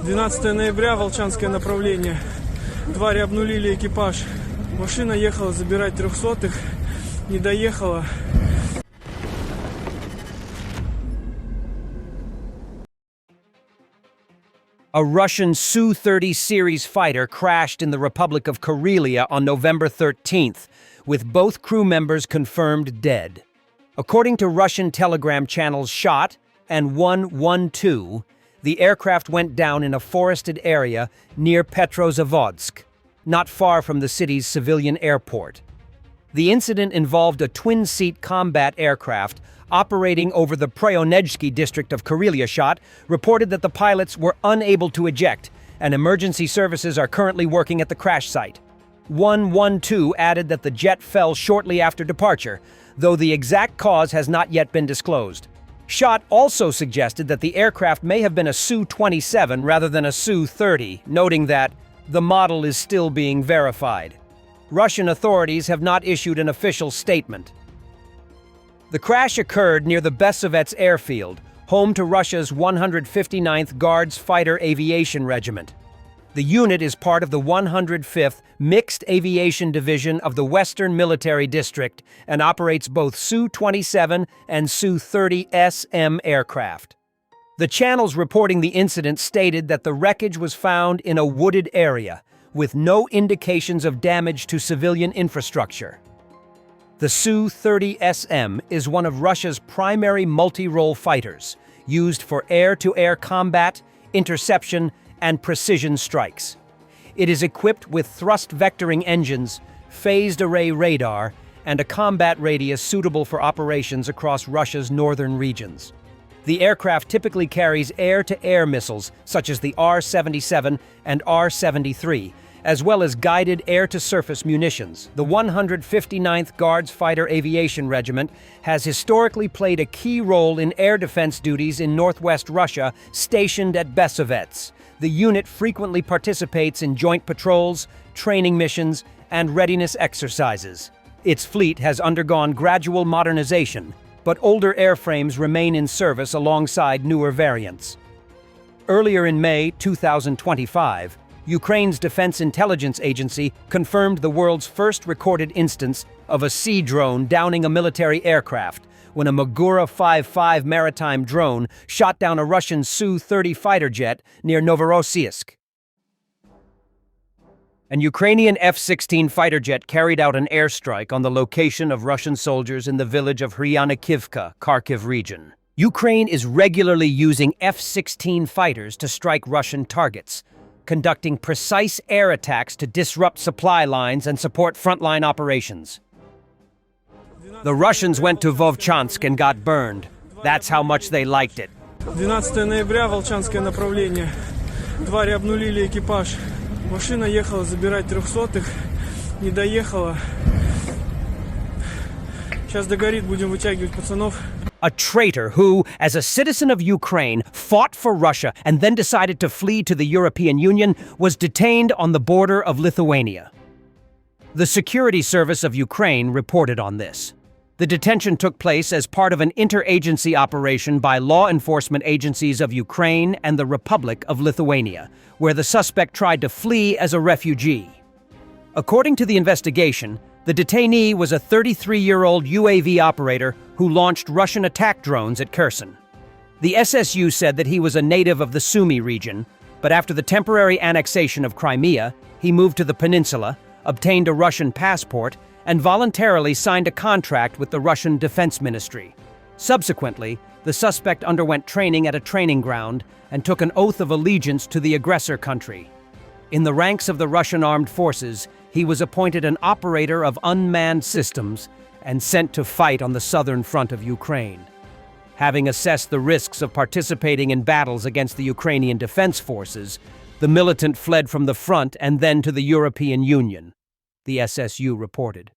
12 ноября, Волчанское направление. Твари обнулили экипаж. Машина ехала забирать 300-х, не доехала. A Russian Su-30 series fighter crashed in the Republic of Karelia on November 13th, with both crew members confirmed dead. According to Russian telegram channels SHOT and 112, the aircraft went down in a forested area near Petrozavodsk, not far from the city's civilian airport. The incident involved a twin-seat combat aircraft operating over the Prionezhsky district of Karelia. SHOT reported that the pilots were unable to eject, and emergency services are currently working at the crash site. 112 added that the jet fell shortly after departure, though the exact cause has not yet been disclosed. SHOT also suggested that the aircraft may have been a Su-27 rather than a Su-30, noting that the model is still being verified. Russian authorities have not issued an official statement. The crash occurred near the Besovets airfield, home to Russia's 159th Guards Fighter Aviation Regiment. The unit is part of the 105th Mixed Aviation Division of the Western Military District and operates both Su-27 and Su-30 SM aircraft. The channels reporting the incident stated that the wreckage was found in a wooded area, with no indications of damage to civilian infrastructure. The Su-30 SM is one of Russia's primary multi-role fighters, used for air-to-air combat, interception, and precision strikes. It is equipped with thrust-vectoring engines, phased array radar, and a combat radius suitable for operations across Russia's northern regions. The aircraft typically carries air-to-air missiles, such as the R-77 and R-73, as well as guided air-to-surface munitions. The 159th Guards Fighter Aviation Regiment has historically played a key role in air defense duties in northwest Russia, stationed at Besovets. The unit frequently participates in joint patrols, training missions, and readiness exercises. Its fleet has undergone gradual modernization, but older airframes remain in service alongside newer variants. Earlier in May 2025, Ukraine's Defense Intelligence Agency confirmed the world's first recorded instance of a sea drone downing a military aircraft when a Magura 5-5 maritime drone shot down a Russian Su-30 fighter jet near Novorossiysk. An Ukrainian F-16 fighter jet carried out an airstrike on the location of Russian soldiers in the village of Hryyanikivka, Kharkiv region. Ukraine is regularly using F-16 fighters to strike Russian targets, conducting precise air attacks to disrupt supply lines and support frontline operations. The Russians went to Volchansk and got burned. That's how much they liked it. 12 ноября, Волчанское направление. Твари обнулили экипаж. Машина ехала забирать 300-х, не доехала. Сейчас догорит, будем вытягивать пацанов. A traitor who, as a citizen of Ukraine, fought for Russia and then decided to flee to the European Union, was detained on the border of Lithuania. The Security Service of Ukraine reported on this. The detention took place as part of an interagency operation by law enforcement agencies of Ukraine and the Republic of Lithuania, where the suspect tried to flee as a refugee. According to the investigation, the detainee was a 33-year-old UAV operator who launched Russian attack drones at Kherson. The SSU said that he was a native of the Sumy region, but after the temporary annexation of Crimea, he moved to the peninsula, obtained a Russian passport, and voluntarily signed a contract with the Russian Defense Ministry. Subsequently, the suspect underwent training at a training ground and took an oath of allegiance to the aggressor country. In the ranks of the Russian armed forces, he was appointed an operator of unmanned systems and sent to fight on the southern front of Ukraine. Having assessed the risks of participating in battles against the Ukrainian defense forces, the militant fled from the front and then to the European Union, the SSU reported.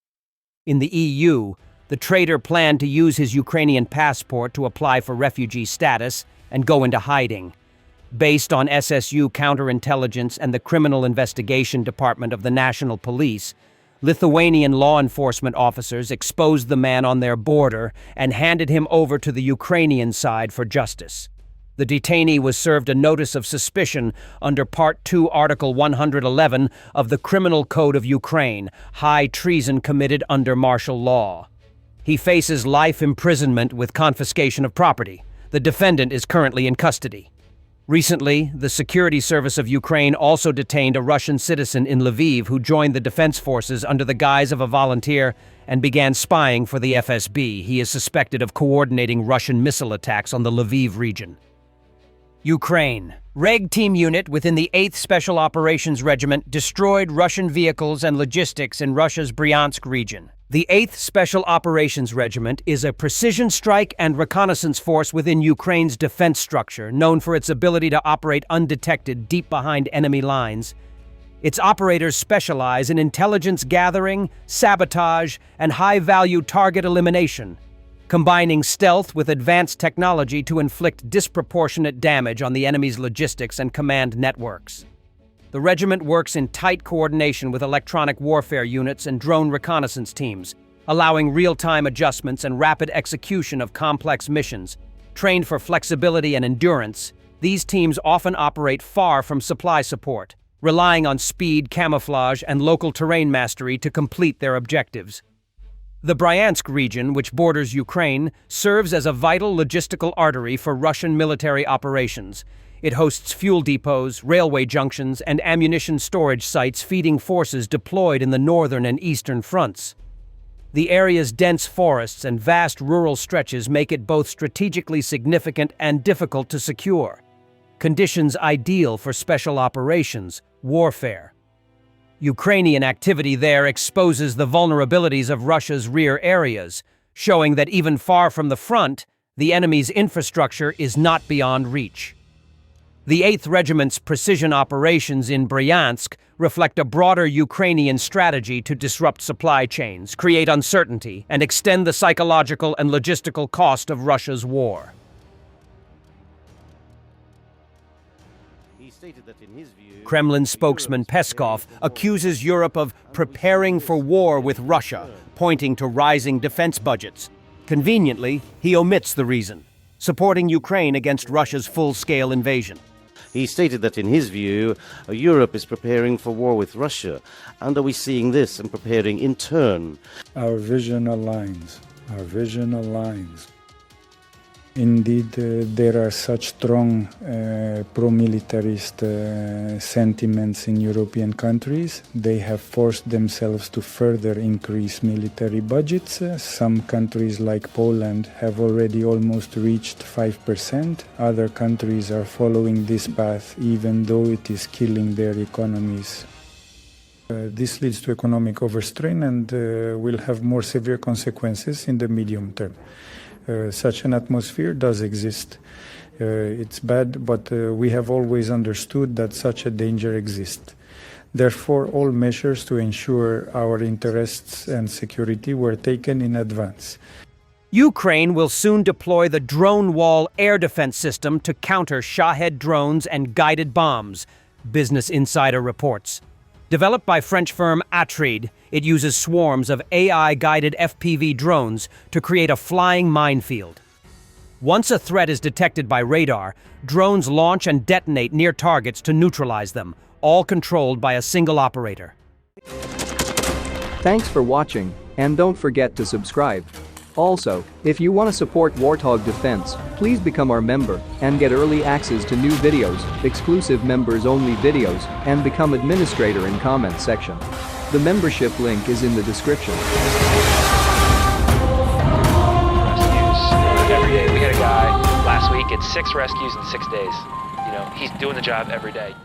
In the EU, the traitor planned to use his Ukrainian passport to apply for refugee status and go into hiding. Based on SSU counterintelligence and the Criminal Investigation Department of the National Police, Lithuanian law enforcement officers exposed the man on their border and handed him over to the Ukrainian side for justice. The detainee was served a notice of suspicion under Part 2, Article 111 of the Criminal Code of Ukraine, high treason committed under martial law. He faces life imprisonment with confiscation of property. The defendant is currently in custody. Recently, the Security Service of Ukraine also detained a Russian citizen in Lviv who joined the defense forces under the guise of a volunteer and began spying for the FSB. He is suspected of coordinating Russian missile attacks on the Lviv region. Ukraine. Reg Team Unit within the 8th Special Operations Regiment destroyed Russian vehicles and logistics in Russia's Bryansk region. The 8th Special Operations Regiment is a precision strike and reconnaissance force within Ukraine's defense structure, known for its ability to operate undetected deep behind enemy lines. Its operators specialize in intelligence gathering, sabotage, and high-value target elimination, combining stealth with advanced technology to inflict disproportionate damage on the enemy's logistics and command networks. The regiment works in tight coordination with electronic warfare units and drone reconnaissance teams, allowing real-time adjustments and rapid execution of complex missions. Trained for flexibility and endurance, these teams often operate far from supply support, relying on speed, camouflage, and local terrain mastery to complete their objectives. The Bryansk region, which borders Ukraine, serves as a vital logistical artery for Russian military operations. It hosts fuel depots, railway junctions, and ammunition storage sites feeding forces deployed in the northern and eastern fronts. The area's dense forests and vast rural stretches make it both strategically significant and difficult to secure. Conditions ideal for special operations, warfare. Ukrainian activity there exposes the vulnerabilities of Russia's rear areas, showing that even far from the front, the enemy's infrastructure is not beyond reach. The 8th Regiment's precision operations in Bryansk reflect a broader Ukrainian strategy to disrupt supply chains, create uncertainty, and extend the psychological and logistical cost of Russia's war. He stated that in his view, Kremlin spokesman Peskov accuses Europe of preparing for war with Russia, pointing to rising defense budgets. Conveniently, he omits the reason: supporting Ukraine against Russia's full-scale invasion. He stated that in his view, Europe is preparing for war with Russia. And are we seeing this and preparing in turn? Our vision aligns. Our vision aligns. Indeed, there are such strong pro-militarist sentiments in European countries. They have forced themselves to further increase military budgets. Some countries like Poland have already almost reached 5%. Other countries are following this path, even though it is killing their economies. This leads to economic overstrain and will have more severe consequences in the medium term. Such an atmosphere does exist. It's bad, but we have always understood that such a danger exists. Therefore, all measures to ensure our interests and security were taken in advance. Ukraine will soon deploy the Drone Wall air defense system to counter Shahed drones and guided bombs, Business Insider reports. Developed by French firm Atride, it uses swarms of AI-guided FPV drones to create a flying minefield. Once a threat is detected by radar, drones launch and detonate near targets to neutralize them, all controlled by a single operator. Thanks for watching, and don't forget to subscribe. Also, if you want to support Warthog Defense, please become our member and get early access to new videos, exclusive members-only videos, and become administrator in comments section. The membership link is in the description. Rescues every day. We had a guy last week at 6 rescues in 6 days. You know, he's doing the job every day.